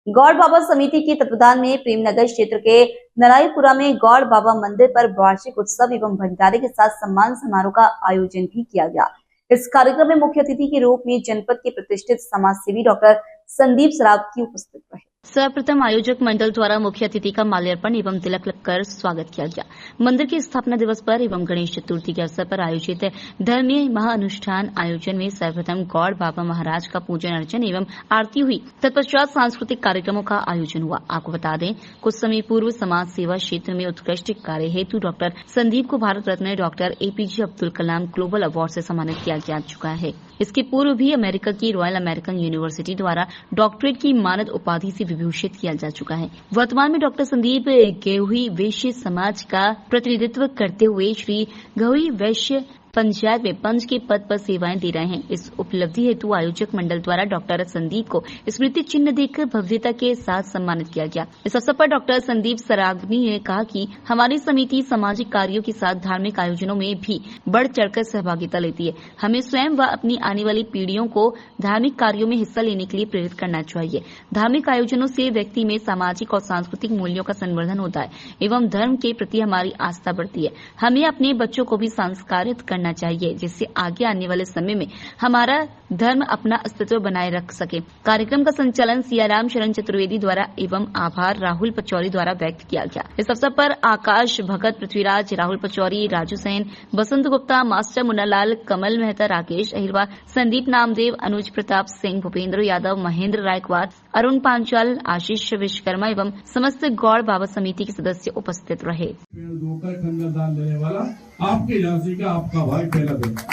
गौड़ बाबा समिति के तत्वाधान में प्रेमनगर क्षेत्र के नरायपुरा में गौड़ बाबा मंदिर पर वार्षिक उत्सव एवं भंडारे के साथ सम्मान समारोह का आयोजन भी किया गया। इस कार्यक्रम में मुख्य अतिथि के रूप में जनपद के प्रतिष्ठित समाजसेवी डॉक्टर संदीप सरावगी उपस्थित रहे। सर्वप्रथम आयोजक मंडल द्वारा मुख्य अतिथि का माल्यार्पण एवं तिलक लगकर स्वागत किया गया। मंदिर के स्थापना दिवस पर एवं गणेश चतुर्थी के अवसर पर आयोजित धर्मीय महाअनुष्ठान आयोजन में सर्वप्रथम गौड़ बाबा महाराज का पूजन अर्चन एवं आरती हुई। तत्पश्चात सांस्कृतिक कार्यक्रमों का आयोजन हुआ। आपको बता दें, कुछ समय पूर्व समाज सेवा क्षेत्र में उत्कृष्ट कार्य हेतु डॉक्टर संदीप को Bharat Ratna doctor APJ Abdul Kalam global award से सम्मानित किया जा चुका है। इसके पूर्व भी अमेरिका की रॉयल अमेरिकन यूनिवर्सिटी द्वारा डॉक्टरेट की मानद उपाधि से विभूषित किया जा चुका है। वर्तमान में डॉक्टर संदीप गेहुई वैश्य समाज का प्रतिनिधित्व करते हुए श्री गेहुई वैश्य पंचायत में पंच के पद पर सेवाएं दे रहे हैं। इस उपलब्धि हेतु आयोजक मंडल द्वारा डॉक्टर संदीप को स्मृति चिन्ह देकर भव्यता के साथ सम्मानित किया गया। इस अवसर पर डॉक्टर संदीप सरावगी ने कहा कि हमारी समिति सामाजिक कार्यों के साथ धार्मिक आयोजनों में भी बढ़ चढ़कर सहभागिता लेती है। हमें स्वयं व अपनी आने वाली पीढ़ियों को धार्मिक कार्यों में हिस्सा लेने के लिए प्रेरित करना चाहिए। धार्मिक आयोजनों से व्यक्ति में सामाजिक और सांस्कृतिक मूल्यों का संवर्धन होता है एवं धर्म के प्रति हमारी आस्था बढ़ती है। हमें अपने बच्चों को भी संस्कारित करना चाहिए, जिससे आगे आने वाले समय में हमारा धर्म अपना अस्तित्व बनाए रख सके। कार्यक्रम का संचालन सियाराम शरण चतुर्वेदी द्वारा एवं आभार राहुल पचौरी द्वारा व्यक्त किया गया। इस अवसर पर आकाश भगत, पृथ्वीराज, राहुल पचौरी, राजू सैन, बसंत गुप्ता, मास्टर मुन्नालाल, कमल मेहता, राकेश अहिरवार, संदीप नामदेव, अनुज प्रताप सिंह, भूपेंद्र यादव, महेंद्र रायकवार, अरुण पांचाल, आशीष विश्वकर्मा एवं समस्त गौड़ बाबा समिति के सदस्य उपस्थित रहे। देने वाला आपके झांसी का आपका भाई पहला बेटा,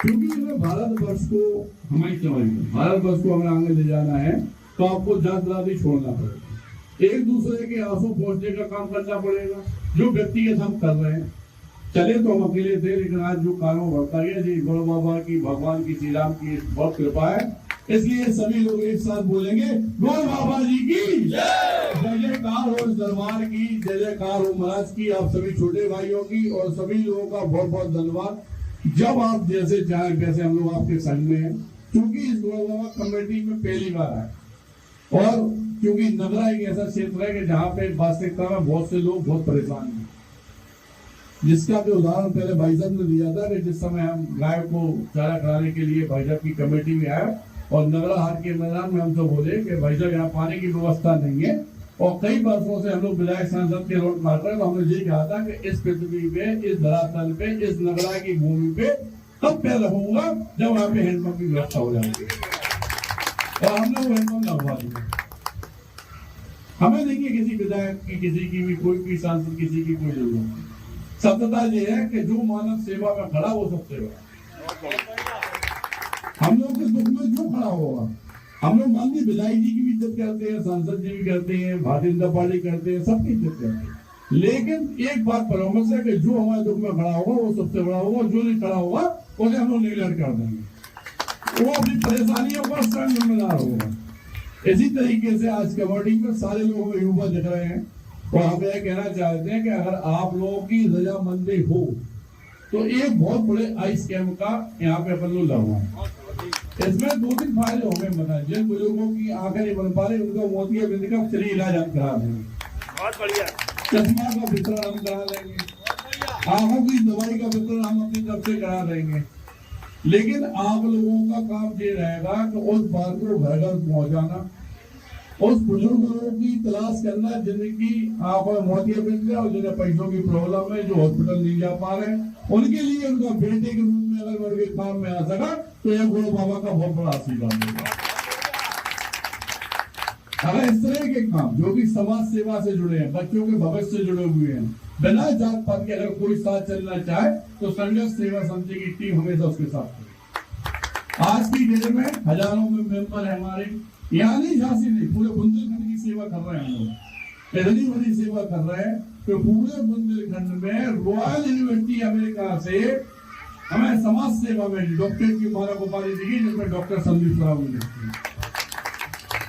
क्योंकि हमें भारतवर्ष को हमारी समझ भारतवर्ष को हमें आगे ले जाना है तो आपको जाति छोड़ना पड़ेगा। एक दूसरे के आंसू पहुंचने का काम करना पड़ेगा। जो व्यक्तिगत हम कर रहे हैं, चले तो हम अकेले थे, लेकिन आज जो कानों बढ़ता गया जी गौड़ बाबा की, भगवान की, श्री राम की बहुत कृपा है। इसलिए सभी लोग एक साथ बोलेंगे गौड़ बाबा जी की जय जयकार हो, इस दरबार की जय जयकार हो, महाराज की, आप सभी छोटे भाइयों की और सभी लोगों का बहुत बहुत धन्यवाद। जब आप जैसे चाहें वैसे हम लोग आपके संग में हैं, क्योंकि इस गौड़ बाबा कमेटी में पहली बार आए और क्योंकि नगरा एक ऐसा क्षेत्र है कि जहाँ पे वास्तविकता में बहुत से लोग बहुत परेशान हैं, जिसका भी उदाहरण पहले भाई साहब ने दिया था कि जिस समय हम गाय को चारा कराने के लिए भाई साहब की कमेटी में आए और नगरा हाट के मैदान में हम तो बोले कि भाई साहब यहाँ पानी की व्यवस्था नहीं है और कई वर्षों से हम लोग विधायक सांसद के रोड मार रहे हैं, तो हमने ये कहा था कि इस पृथ्वी पे, इस धरातल पे, इस नगरा की भूमि पे तब पैर रखूंगा जब वहां पे हैंडपंप की व्यवस्था हो जाएगी और हमने वो हैंडपंप लगवा दिया। हमें देखिए किसी विधायक की, किसी की भी, कोई भी सांसद, किसी की कोई जरूरत नहीं। सत्यता ये है कि जो मानव सेवा में खड़ा वो सबसे बड़ा। हम लोग के दुख में जो खड़ा होगा, हम लोग मान लीजिए विधायक जी की भी इज्जत करते हैं, सांसद जी भी करते हैं, भारतीय जनता पार्टी करते हैं, सबकी इज्जत करते हैं, लेकिन एक बात प्रॉमिस है कि जो हमारे दुख में खड़ा होगा वो सबसे बड़ा होगा, जो नहीं खड़ा होगा उसे हम लोग निगलेक्ट कर देंगे, वो अपनी परेशानियों का स्वयं जिम्मेदार होगा। इसी तरीके से आज कबड्डी में सारे लोग हमें युवा दिख रहे हैं और हम यह कहना चाहते हैं कि अगर आप लोगों की रजामंदी हो तो एक बहुत बड़े आइस कैंप का यहाँ पे अपन लोग लगवाएं। इसमें 2-3 फायदे होंगे बताएं। जिन बुजुर्गों की आंखें नहीं बन पा रही उनका मोतियाबिंद का फ्री इलाज हम करा देंगे, बहुत बढ़िया चश्मा का वितरण हम करा देंगे, आंखों की दवाई का वितरण हम अपनी तरफ से करा देंगे। लेकिन आप लोगों का काम ये रहेगा कि उस बात को घर घर पहुंचाना, उस बुजुर्ग लोगों की तलाश करना जिनकी आंखों में मोतियाबिंद है और जिन्हें पैसों की प्रॉब्लम है, जो हॉस्पिटल नहीं जा पा रहे हैं, उनके लिए उनका बेटे के रूप में अगर उनके काम में आ सका तो यह गौड़ बाबा का बहुत बड़ा आशीर्वाद होगा। अगर इस तरह के काम जो कि समाज सेवा से जुड़े हैं, बच्चों के भविष्य से जुड़े हुए हैं, बिना जात पात के अगर कोई साथ चलना चाहे तो संघर्ष सेवा समिति की टीम हमेशा उसके साथ है। आज की डेट में हजारों में मेंबर है हमारे, यहाँ नहीं, झांसी नहीं, पूरे बुंदेलखंड की सेवा कर रहे हैं हम लोग, इतनी बड़ी सेवा कर रहे हैं तो पूरे बुंदेलखंड में रॉयल यूनिवर्सिटी अमेरिका से हमें समाज सेवा में डॉक्टर की मानव उपाधि दी, जिसमें डॉक्टर संदीप सरावगी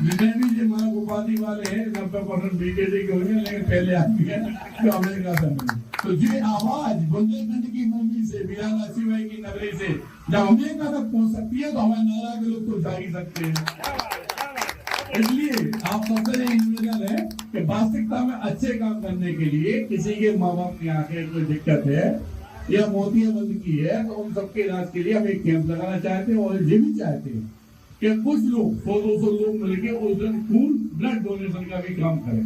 जितने भी जो मानव उपाधि वाले हैं 90% बीकेडी के होंगे, लेकिन पहले आदमी है तो अमेरिका से मिले। तो ये आवाज बुंदेलखंड की भूमि से, वीराना शिवाई की नगरी से जब अमेरिका तक पहुंच सकती है तो हमारे नारा के लोग तो जा ही सकते हैं। इसलिए आप सबसे ये निवेदन है कि वास्तविकता में अच्छे काम करने के लिए किसी के माँ बाप की आंखें कोई दिक्कत है या मोतियाबंद की है तो उन सबके इलाज के लिए हम एक कैंप लगाना चाहते हैं और ये भी चाहते हैं कि कुछ लोग 100-200 लोग मिलकर उस दिन खून ब्लड डोनेशन का भी काम करें,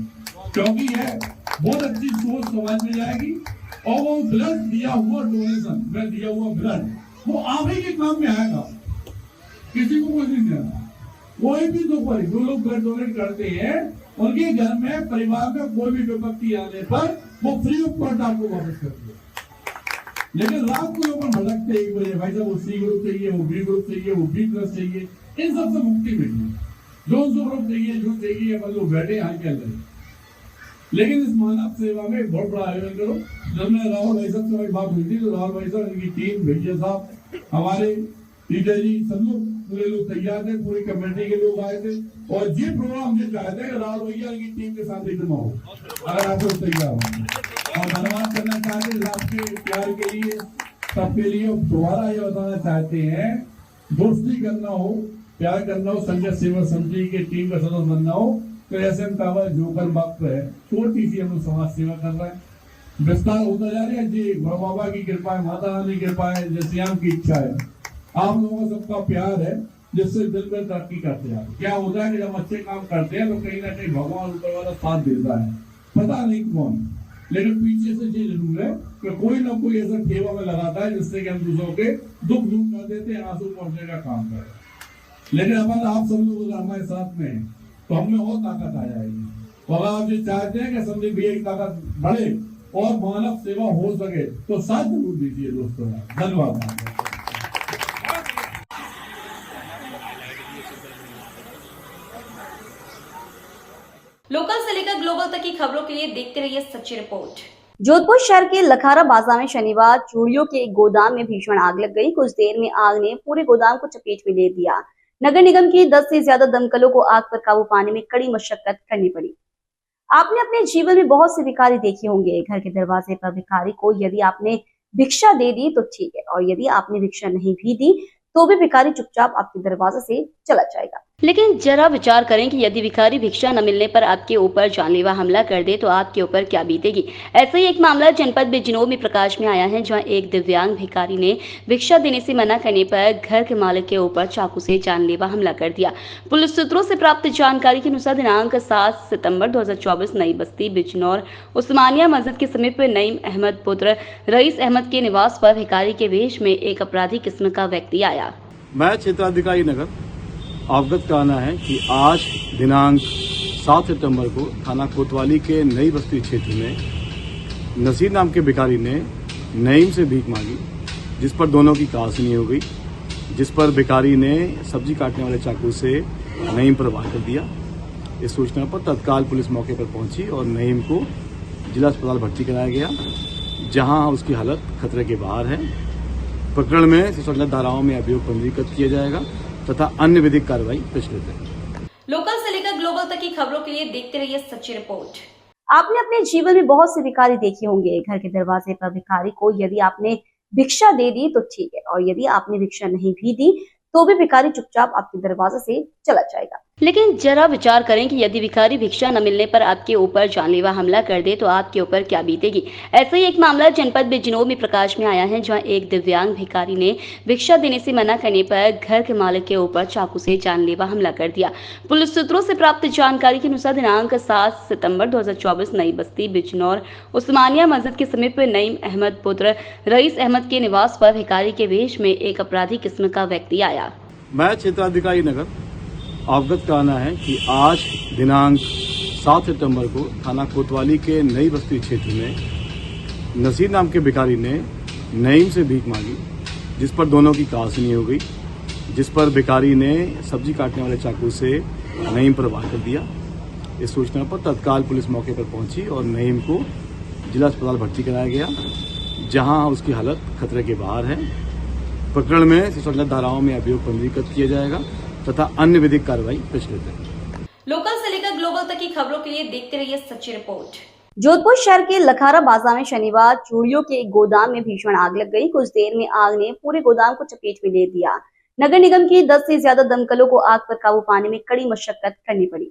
क्योंकि यह बहुत अच्छी सोच समाज में जाएगी और वो ब्लड दिया हुआ डोनेशन में दिया हुआ ब्लड वो आप ही के काम में आएगा, किसी को कुछ नहीं देना। कोई भी जो लोग ब्लड डोनेट करते हैं उनके घर में परिवार में कोई भी विपत्ति आने पर वो फ्री ऑफ कॉस्ट आपको वापस करते हैं। लेकिन रात को लोग भटकते 1 बजे, भाई साहब वो सी ग्रुप चाहिए, वो बी ग्रुप चाहिए, वो बी प्लस चाहिए, इन सबसे मुक्ति मिली। जो ग्रुप चाहिए, जो चाहिए, अपन लोग बैठे यहाँ के अंदर। लेकिन इस मानव सेवा में बहुत बड़ा आयोजन करो। जब मैं राहुल भाई साहब से बात हुई थी तो राहुल भाई साहब, इनकी टीम, भैया साहब, हमारे टीचर जी, सब लोग पूरे लोग तैयार थे, पूरी कमेटी के लोग आए थे और ये प्रोग्राम ये चाहते हैं कि राहुल भैया की टीम के साथ एकदम हो, अगर आप लोग तैयार हो। और धन्यवाद करना चाहते हैं आपके प्यार के लिए, सबके लिए। दोबारा ये बताना चाहते हैं, दोस्ती करना हो, प्यार करना हो, संजय सेवा समिति के टीम का सदस्य बनना हो तो ऐसे में टावर जोकर वक्त है, छोटी सी हम लोग समाज सेवा कर रहे हैं, विस्तार होता जा रहा है। जी बाबा की कृपा है, माता रानी की कृपा है, जय श्याम की इच्छा है, आप लोगों का सबका प्यार है, जिससे दिल में तरक्की करते हैं। क्या होता है कि जब अच्छे काम करते हैं तो कहीं ना कहीं भगवान ऊपर वाला साथ देता है, पता नहीं कौन, लेकिन पीछे से ये जरूर है कि कोई ना कोई ऐसा ठेवा में लगाता है जिससे कि हम दूसरों के दुख दूर कर देते हैं, आंसू पहुंचने का काम करें। लेकिन अपन आप सब लोग हमारे साथ में तो हमें और ताकत आ जाएगी। और आप ये चाहते हैं कि संदीप भैया की ताकत बढ़े और मानव सेवा हो सके तो साथ जरूर दीजिए दोस्तों। धन्यवाद। लोकल से लेकर ग्लोबल तक की खबरों के लिए देखते रहिए सच्ची रिपोर्ट। जोधपुर शहर के लखारा बाजार में शनिवार चूड़ियों के एक गोदाम में भीषण आग लग गई। कुछ देर में आग ने पूरे गोदाम को चपेट में ले दिया। नगर निगम की 10 से ज्यादा दमकलों को आग पर काबू पाने में कड़ी मशक्कत करनी पड़ी। आपने अपने जीवन में बहुत से भिखारी देखे होंगे। घर के दरवाजे पर भिखारी को यदि आपने भिक्षा दे दी तो ठीक है, और यदि आपने भिक्षा नहीं भी दी तो भी भिखारी चुपचाप आपके दरवाजे से चला जाएगा। लेकिन जरा विचार करें कि यदि भिखारी भिक्षा न मिलने पर आपके ऊपर जानलेवा हमला कर दे तो आपके ऊपर क्या बीतेगी। ऐसा ही एक मामला जनपद बिजनौर में प्रकाश में आया है, जहां एक दिव्यांग भिखारी ने भिक्षा देने से मना करने पर घर के मालिक के ऊपर चाकू से जानलेवा हमला कर दिया। पुलिस सूत्रों से प्राप्त जानकारी के अनुसार दिनांक 7 सितंबर 2024 नई बस्ती बिजनौर उस्मानिया मस्जिद के समीप नईम अहमद पुत्र रईस अहमद के निवास पर भिखारी के वेश में एक अपराधी किस्म का व्यक्ति आया। मैं क्षेत्राधिकारी नगर अवगत कराना है कि आज दिनांक 7 सितंबर को थाना कोतवाली के नई बस्ती क्षेत्र में नसीर नाम के भिखारी ने नईम से भीख मांगी, जिस पर दोनों की कहासुनी हो गई, जिस पर भिखारी ने सब्जी काटने वाले चाकू से नईम पर वार कर दिया। इस सूचना पर तत्काल पुलिस मौके पर पहुंची और नईम को जिला अस्पताल भर्ती कराया गया, जहां उसकी हालत खतरे के बाहर है। प्रकरण में संशोधित धाराओं में अभियोग पंजीकृत किया जाएगा तथा अन्य विधिक कार्रवाई प्रचलित है। लोकल से लेकर ग्लोबल तक की खबरों के लिए देखते रहिए सच्ची रिपोर्ट। आपने अपने जीवन में बहुत से भिखारी देखे होंगे। घर के दरवाजे पर भिखारी को यदि आपने भिक्षा दे दी तो ठीक है, और यदि आपने भिक्षा नहीं भी दी तो भी भिखारी चुपचाप आपके दरवाजे से चला जाएगा। लेकिन जरा विचार करें कि यदि भिखारी भिक्षा न मिलने पर आपके ऊपर जानलेवा हमला कर दे तो आपके ऊपर क्या बीतेगी। ऐसा ही एक मामला जनपद बिजनौर में प्रकाश में आया है, जहां एक दिव्यांग भिखारी ने भिक्षा देने से मना करने पर घर के मालिक के ऊपर चाकू से जानलेवा हमला कर दिया। पुलिस सूत्रों से प्राप्त जानकारी के अनुसार दिनांक 7 सितंबर 2024 नई बस्ती बिजनौर उस्मानिया मस्जिद के समीप नईम अहमद पुत्र रईस अहमद के निवास पर भिखारी के वेश में एक अपराधी किस्म का व्यक्ति आया। मैं क्षेत्राधिकारी नगर अवगत कराना है कि आज दिनांक 7 सितंबर को थाना कोतवाली के नई बस्ती क्षेत्र में नसीर नाम के भिखारी ने नईम से भीख मांगी, जिस पर दोनों की कहासुनी हो गई, जिस पर भिखारी ने सब्जी काटने वाले चाकू से नईम पर वार कर दिया। इस सूचना पर तत्काल पुलिस मौके पर पहुंची और नईम को जिला अस्पताल भर्ती कराया गया, जहां उसकी हालत खतरे के बाहर है। प्रकरण में संशोधित धाराओं में अभियोग पंजीकृत किया जाएगा तथा अन्य विधिक कार्रवाई प्रचलित है। लोकल से लेकर ग्लोबल तक की खबरों के लिए देखते रहिए सच्ची रिपोर्ट। जोधपुर शहर के लखारा बाजार में शनिवार चूड़ियों के एक गोदाम में भीषण आग लग गई। कुछ देर में आग ने पूरे गोदाम को चपेट में ले दिया। नगर निगम की 10 से ज्यादा दमकलों को आग पर काबू पाने में कड़ी मशक्कत करनी पड़ी।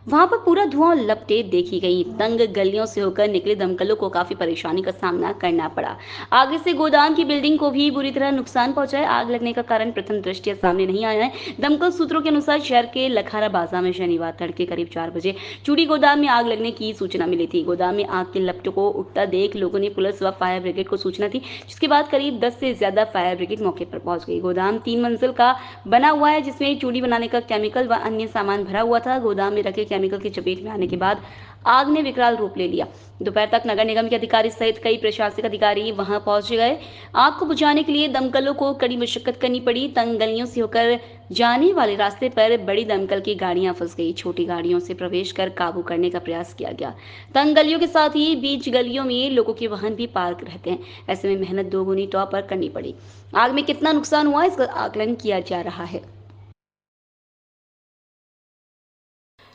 वहां पर पूरा धुआं लपटे देखी गई। तंग गलियों से होकर निकले दमकलों को काफी परेशानी का सामना करना पड़ा। आग से गोदाम की बिल्डिंग को भी बुरी तरह नुकसान पहुंचा है। आग लगने का कारण प्रथम दृष्टया सामने नहीं आया है। दमकल सूत्रों के अनुसार शहर के लखारा बाजार में शनिवार तड़के करीब 4 बजे चूड़ी गोदाम में आग लगने की सूचना मिली थी। गोदाम में आग के लपटों को उठता देख लोगों ने पुलिस व फायर ब्रिगेड को सूचना दी, जिसके बाद करीब 10 से ज्यादा फायर ब्रिगेड मौके पर पहुंच गई। गोदाम 3 मंजिल का बना हुआ है, जिसमें चूड़ी बनाने का केमिकल व अन्य सामान भरा हुआ था। गोदाम में रखे केमिकल की चपेट में आने के बाद आग ने विकराल रूप ले लिया। दोपहर तक नगर निगम के अधिकारी सहित कई प्रशासनिक अधिकारी वहां पहुंच गए। आग को बुझाने के लिए दमकलों को कड़ी मशक्कत करनी पड़ी। तंग गलियों से होकर जाने वाले रास्ते पर बड़ी दमकल की गाड़ियां फंस गई। छोटी गाड़ियों से प्रवेश कर काबू करने का प्रयास किया गया। तंग गलियों के साथ ही बीच गलियों में लोगों के वाहन भी पार्क रहते हैं। ऐसे में मेहनत दोगुनी तौर पर करनी पड़ी। आग में कितना नुकसान हुआ इसका आकलन किया जा रहा है।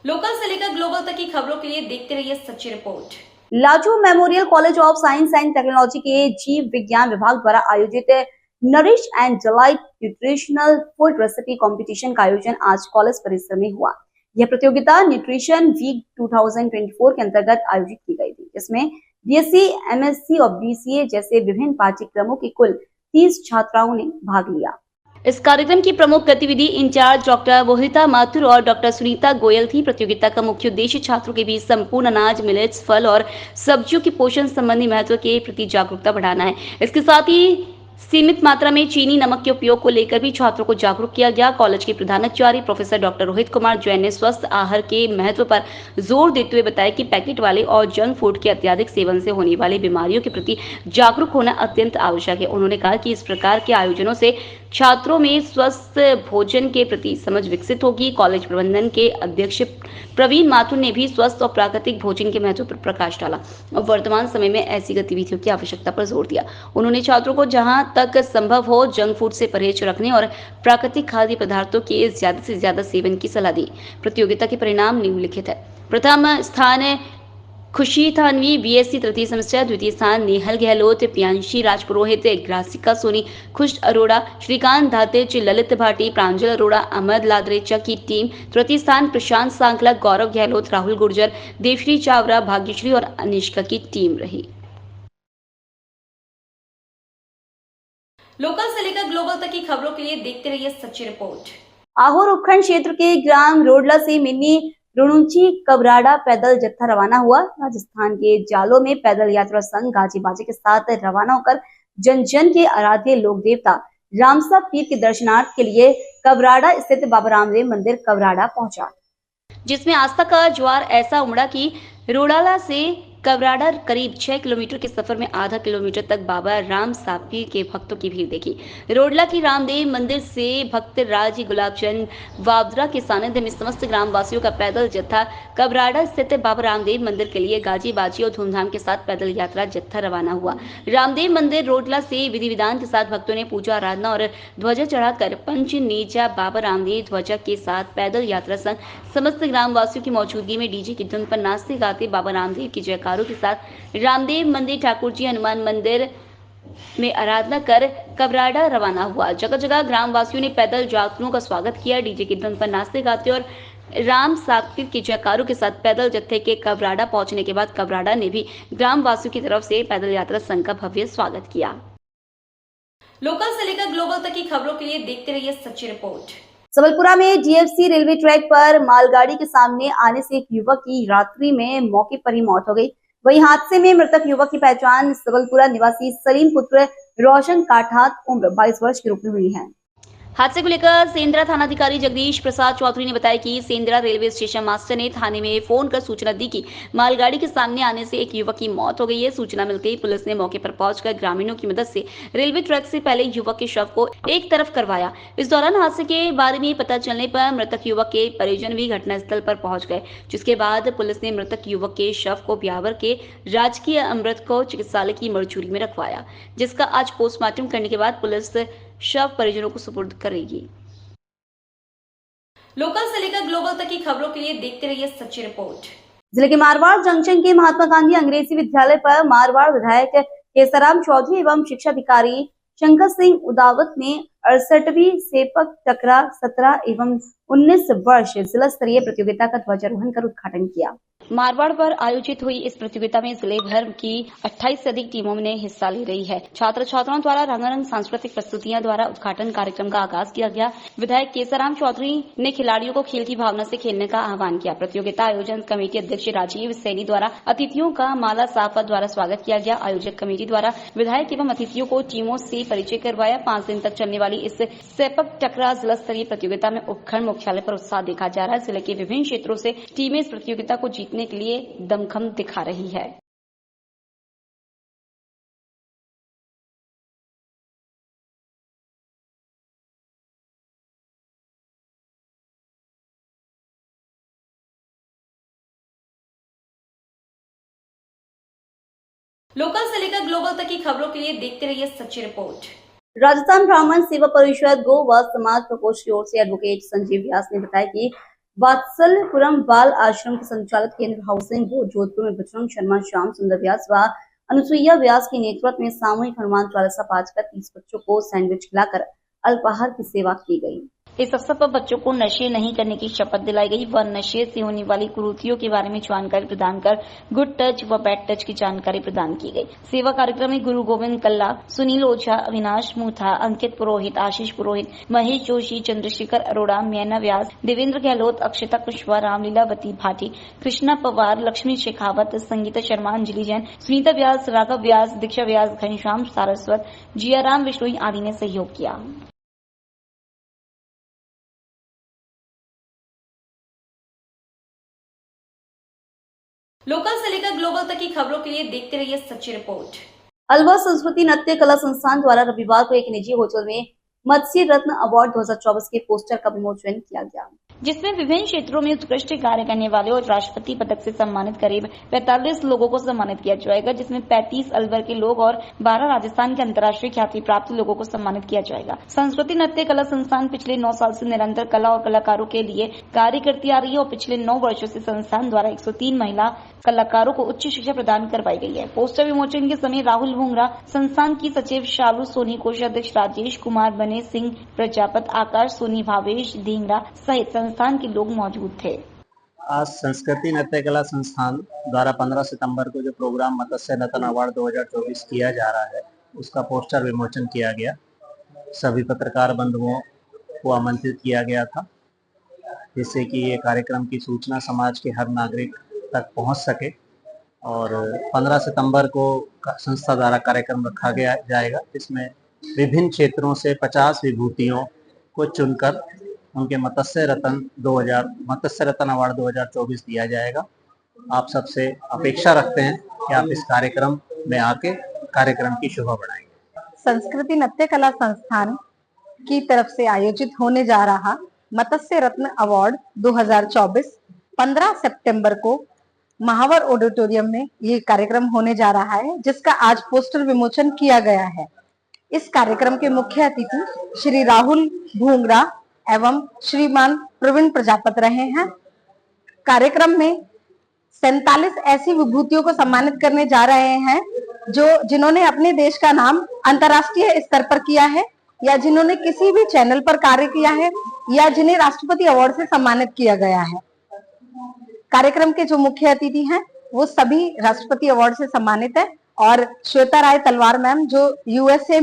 लोकल से लेकर ग्लोबल तक की खबरों के लिए देखते रहिए सच्ची report. Laju memorial college of science and technology के जीव विज्ञान विभाग द्वारा आयोजित nourish and delight nutritional food recipe competition का आयोजन आज कॉलेज परिसर में हुआ। यह प्रतियोगिता न्यूट्रिशन वीक 2024 के अंतर्गत आयोजित की गई थी, जिसमें बीएससी, एमएससी और बीसीए जैसे विभिन्न पाठ्यक्रमों की कुल 30 छात्राओं ने भाग लिया। इस कार्यक्रम की प्रमुख गतिविधि इंचार्ज डॉक्टर वोहिता माथुर और डॉक्टर सुनीता गोयल थी। प्रतियोगिता का मुख्य उद्देश्य छात्रों के बीच संपूर्ण अनाज, मिलेट्स, फल और सब्जियों के पोषण संबंधी महत्व के प्रति जागरूकता बढ़ाना है। इसके साथ ही सीमित मात्रा में चीनी, नमक के उपयोग को लेकर भी छात्रों को जागरूक किया गया। कॉलेज के प्रधानाचार्य प्रोफेसर डॉक्टर रोहित कुमार जैन ने स्वस्थ आहार के महत्व पर जोर देते हुए बताया कि पैकेट वाले और जंक फूड के अत्यधिक सेवन से होने वाली बीमारियों के प्रति जागरूक होना अत्यंत आवश्यक है। उन्होंने कहा कि इस प्रकार के आयोजनों से छात्रों में स्वस्थ भोजन के प्रति समझ विकसित होगी। कॉलेज प्रबंधन के अध्यक्ष प्रवीण माथुर ने भी स्वस्थ और प्राकृतिक भोजन के महत्व पर प्रकाश डाला और वर्तमान समय में ऐसी गतिविधियों की आवश्यकता पर जोर दिया। उन्होंने छात्रों को जहां तक संभव हो जंक फूड से परहेज रखने और प्राकृतिक खाद्य पदार्थों के ज्यादा से ज्यादा सेवन की सलाह दी। प्रतियोगिता के परिणाम निम्नलिखित है। प्रथम स्थान खुशी थानवी, बीएससी तृतीय सेमेस्टर। द्वितीय स्थान नेहल गहलोत, प्रियांशी राजपुरोहित, ग्रासिका सोनी, खुश अरोड़ा, श्रीकांत धातेच, ललित भाटी, प्रांजल अरोड़ा, अहमद लादरेचा की टीम। तृतीय स्थान प्रशांत सांकला, गौरव गहलोत, राहुल गुर्जर, देवश्री चावरा, भाग्यश्री और अनिष्का की टीम रही। लोकल से लेकर ग्लोबल तक की खबरों के लिए देखते रहिए सच्ची रिपोर्ट। आहोर उपखंड क्षेत्र के ग्राम रोडला से मिनी रुणुची कबराड़ा पैदल जत्था रवाना हुआ। राजस्थान के जालों में पैदल यात्रा संघ गाजी बाजे के साथ रवाना होकर जन जन के आराध्य लोक देवता रामसा पीर के दर्शनार्थ के लिए कबराड़ा स्थित बाबा रामदेव मंदिर कबराड़ा पहुंचा, जिसमें आस्था का ज्वार ऐसा उमड़ा कि रोडाला से कबराड़ा करीब 6 किलोमीटर के सफर में आधा किलोमीटर तक बाबा राम सापी के भक्तों की भीड़ देखी। रोडला की रामदेव मंदिर से भक्त राज गुलाबचंद वावदरा के सानिध्य में समस्त ग्रामवासियों का पैदल जत्था कबराड़ा स्थित बाबा रामदेव मंदिर के लिए गाजी बाजी और धूमधाम के साथ पैदल यात्रा जत्था रवाना हुआ। रामदेव मंदिर रोडला से विधि विधान के साथ भक्तों ने पूजा आराधना और ध्वजा चढ़ाकर पंच नेजा बाबा रामदेव ध्वजा के साथ पैदल यात्रा संग समस्त ग्रामवासियों की मौजूदगी में डीजे की धुन पर नाचते गाते बाबा रामदेव की जयकारों के साथ रामदेव मंदिर, ठाकुर जी हनुमान मंदिर में आराधना कर कबराड़ा रवाना हुआ। जगह जगह ग्रामवासियों ने पैदल यात्रियों का स्वागत किया। डीजे की धुन पर नाचते गाते और राम साक्तिर के जयकारों के साथ पैदल जत्थे के कबराड़ा पहुंचने के बाद कबराड़ा ने भी ग्रामवासियों की तरफ से पैदल यात्रा संघ का भव्य स्वागत किया। लोकल से लेकर ग्लोबल तक की खबरों के लिए देखते रहिए सच्ची रिपोर्ट। सबलपुरा में डीएफसी रेलवे ट्रैक पर मालगाड़ी के सामने आने से एक युवक की रात्रि में मौके पर ही मौत हो गई। वहीं हादसे में मृतक युवक की पहचान सबलपुरा निवासी सलीम पुत्र रोशन काठात उम्र 22 वर्ष के रूप में हुई है। हादसे को लेकर सेंद्रा थानाधिकारी जगदीश प्रसाद चौधरी ने बताया कि सेंद्रा रेलवे स्टेशन मास्टर ने थाने में फोन कर सूचना दी कि मालगाड़ी के सामने आने से एक युवक की मौत हो गई है। सूचना मिलते ही पुलिस ने मौके पर पहुंचकर ग्रामीणों की मदद से रेलवे ट्रैक से पहले युवक के शव को एक तरफ करवाया। इस दौरान हादसे के बारे में पता चलने पर मृतक युवक के परिजन भी घटनास्थल पर पहुंच गए, जिसके बाद पुलिस ने मृतक युवक के शव को ब्यावर के राजकीय अमृत को चिकित्सालय की मरचूरी में रखवाया, जिसका आज पोस्टमार्टम करने के बाद पुलिस शव परिजनों को सुपुर्द करेगी। लोकल से लेकर ग्लोबल तक की खबरों के लिए देखते रहिए सच्ची रिपोर्ट। जिले के मारवाड़ जंक्शन के महात्मा गांधी अंग्रेजी विद्यालय पर मारवाड़ विधायक केसराम चौधरी एवं शिक्षा अधिकारी शंकर सिंह उदावत ने 68वीं सेपक टकरा 17 एवं 19 वर्ष जिला स्तरीय प्रतियोगिता का ध्वजारोहण कर उद्घाटन किया। मारवाड़ पर आयोजित हुई इस प्रतियोगिता में जिले भर की 28 से अधिक टीमों ने हिस्सा ले रही है। छात्र छात्राओं द्वारा रंगारंग सांस्कृतिक प्रस्तुतियां द्वारा उद्घाटन कार्यक्रम का आगाज किया गया। विधायक केसराम चौधरी ने खिलाड़ियों को खेल की भावना से खेलने का आह्वान किया। प्रतियोगिता आयोजन कमेटी अध्यक्ष राजीव सैनी द्वारा अतिथियों का माला साफा द्वारा स्वागत किया गया। आयोजक कमेटी द्वारा विधायक एवं अतिथियों को टीमों से परिचय करवाया। 5 दिन तक चलने वाली इस सेपक टकरा जिला स्तरीय प्रतियोगिता में उपखंड मुख्यालय पर उत्साह देखा जा रहा है। जिले के विभिन्न क्षेत्रों से टीमें इस प्रतियोगिता को जीतने के लिए दमखम दिखा रही है। लोकल से लेकर ग्लोबल तक की खबरों के लिए देखते रहिए सच्ची रिपोर्ट। राजस्थान ब्राह्मण सेवा परिषद गो व समाज प्रकोष्ठ की ओर से एडवोकेट संजीव व्यास ने बताया कि वात्सल्यपुरम बाल आश्रम के संचालित केंद्र हाउसिंग बोर्ड जोधपुर में बजरंग शर्मा, श्याम सुंदर व्यास व अनुसुईया व्यास के नेतृत्व में सामूहिक हनुमान चालीसा पाठ कर 30 बच्चों को सैंडविच खिलाकर अल्पाहार की सेवा की गई। इस अवसर पर बच्चों को नशे नहीं करने की शपथ दिलाई गई व नशे से होने वाली कुरीतियों के बारे में जानकारी प्रदान कर गुड टच व बैड टच की जानकारी प्रदान की गई। सेवा कार्यक्रम में गुरु गोविंद कल्ला, सुनील ओझा, अविनाश मूथा, अंकित पुरोहित, आशीष पुरोहित, महेश जोशी, चंद्रशेखर अरोड़ा, मैना व्यास, देवेंद्र गहलोत, अक्षता कुशवाहा, रामलीलावती भाटी, कृष्णा पवार, लक्ष्मी शेखावत, संगीता शर्मा, अंजलि जैन, सुनीता व्यास, राघव व्यास, दीक्षा व्यास, घनश्याम सारस्वत, जियाराम विश्नोई आदि ने सहयोग किया। लोकल से लेकर ग्लोबल तक की खबरों के लिए देखते रहिए सच्ची रिपोर्ट। अलवर संस्कृति नृत्य कला संस्थान द्वारा रविवार को एक निजी होटल में मत्स्य रत्न अवार्ड 2024 के पोस्टर का विमोचन किया गया, जिसमें विभिन्न क्षेत्रों में उत्कृष्ट कार्य करने वाले और राष्ट्रपति पदक से सम्मानित करीब 45 लोगों को सम्मानित किया जाएगा, जिसमें 35 अलवर के लोग और 12 राजस्थान के अंतर्राष्ट्रीय ख्याति प्राप्त लोगों को सम्मानित किया जाएगा। संस्कृति नृत्य कला संस्थान पिछले 9 साल से निरंतर कला और कलाकारों के लिए कार्य करती आ रही है और पिछले 9 वर्षों से संस्थान द्वारा 103 महिला कलाकारों को उच्च शिक्षा प्रदान करवाई गई है। पोस्टर विमोचन के समय राहुल भूंगरा, संस्थान की सचिव शालू सोनी, कोषाध्यक्ष राजेश कुमार, बने सिंह प्रजापत, आकाश सोनी, भावेश ढींगरा सहित संस्थान के लोग मौजूद थे। आज संस्कृति नृत्य कला संस्थान द्वारा 15 सितंबर को जो प्रोग्राम मत्स्य रत्न अवार्ड 2024 किया जा रहा है, उसका पोस्टर विमोचन किया गया। सभी पत्रकार बंधुओं को आमंत्रित किया गया था, जिससे कि ये कार्यक्रम की सूचना समाज के हर नागरिक तक पहुंच सके। और 15 सितंबर को संस्था द्वारा कार्यक्रम रखा गया जाएगा, जिसमें विभिन्न क्षेत्रों से 50 विभूतियों को चुनकर उनके मत्स्य रत्न अवार्ड 2024 दिया जाएगा। आप सबसे अपेक्षा रखते हैं कि आप इस कार्यक्रम में आके कार्यक्रम की शोभा बढ़ाएंगे। संस्कृति नृत्य कला संस्थान की तरफ से आयोजित होने जा रहा मत्स्य रत्न अवार्ड 2024 15 सितंबर को महावर ऑडिटोरियम में ये कार्यक्रम होने जा रहा है, जिसका आज पोस्टर विमोचन किया गया है। इस कार्यक्रम के मुख्य अतिथि श्री राहुल भूंगरा एवं श्रीमान प्रवीण प्रजापत रहे हैं। कार्यक्रम में 47 ऐसी विभूतियों को सम्मानित करने जा रहे हैं जिन्होंने अपने देश का नाम अंतर्राष्ट्रीय स्तर पर किया है, या जिन्होंने किसी भी चैनल पर कार्य किया है, या जिन्हें राष्ट्रपति अवार्ड से सम्मानित किया गया है। कार्यक्रम के जो मुख्य अतिथि हैं वो सभी राष्ट्रपति अवार्ड से सम्मानित है। और श्वेता राय तलवार मैम जो यूएसए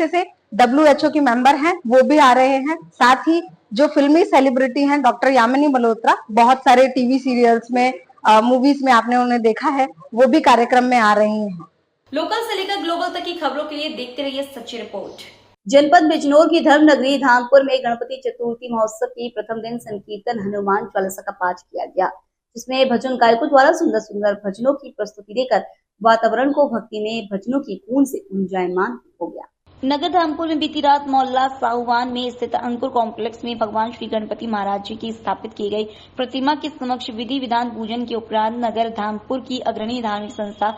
से WHO की मेंबर हैं, वो भी आ रहे हैं। साथ ही जो फिल्मी सेलिब्रिटी हैं डॉक्टर यामिनी मल्होत्रा, बहुत सारे टीवी सीरियल्स में, मूवीज में आपने उन्हें देखा है, वो भी कार्यक्रम में आ रही हैं। लोकल से लेकर ग्लोबल तक की खबरों के लिए देखते रहिए सच्ची रिपोर्ट। जनपद बिजनौर की धर्म नगरी धामपुर में गणपति चतुर्थी महोत्सव की प्रथम दिन संकीर्तन हनुमान चालीसा का पाठ किया गया, जिसमें भजन गायकों द्वारा सुंदर सुंदर भजनों की प्रस्तुति देकर वातावरण को भक्ति में भजनों की गूंज से गुंजायमान हो गया। नगर धामपुर में बीती रात मोहल्ला साहुवान में स्थित अंकुर कॉम्प्लेक्स में भगवान श्री गणपति महाराज जी की स्थापित की गई प्रतिमा के समक्ष विधि विधान पूजन के उपरांत नगर धामपुर की अग्रणी धार्मिक संस्था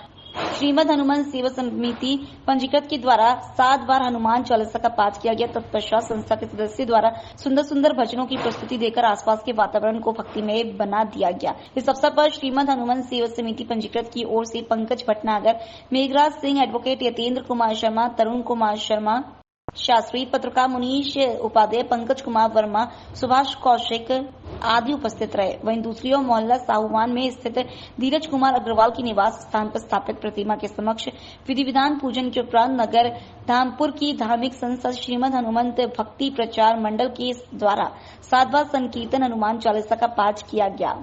श्रीमद हनुमान सेवा समिति पंजीकृत के द्वारा 7 बार हनुमान चालीसा का पाठ किया गया। तत्पश्चात संस्था के सदस्य द्वारा सुंदर सुंदर भजनों की प्रस्तुति देकर आसपास के वातावरण को भक्तिमय बना दिया गया। इस अवसर पर श्रीमद हनुमान सेवा समिति पंजीकृत की ओर से पंकज भटनागर, मेघराज सिंह, एडवोकेट यतेंद्र कुमार शर्मा, तरुण कुमार शर्मा, शास्त्री, पत्रकार मुनीश उपाध्याय, पंकज कुमार वर्मा, सुभाष कौशिक आदि उपस्थित रहे। वहीं दूसरी ओर मोहल्ला साहूवान में स्थित धीरज कुमार अग्रवाल की निवास स्थान पर स्थापित प्रतिमा के समक्ष विधि विधान पूजन के उपरांत नगर धामपुर की धार्मिक संस्था श्रीमद हनुमंत भक्ति प्रचार मंडल के द्वारा 7 बार संकीर्तन हनुमान चालीसा का पाठ किया गया।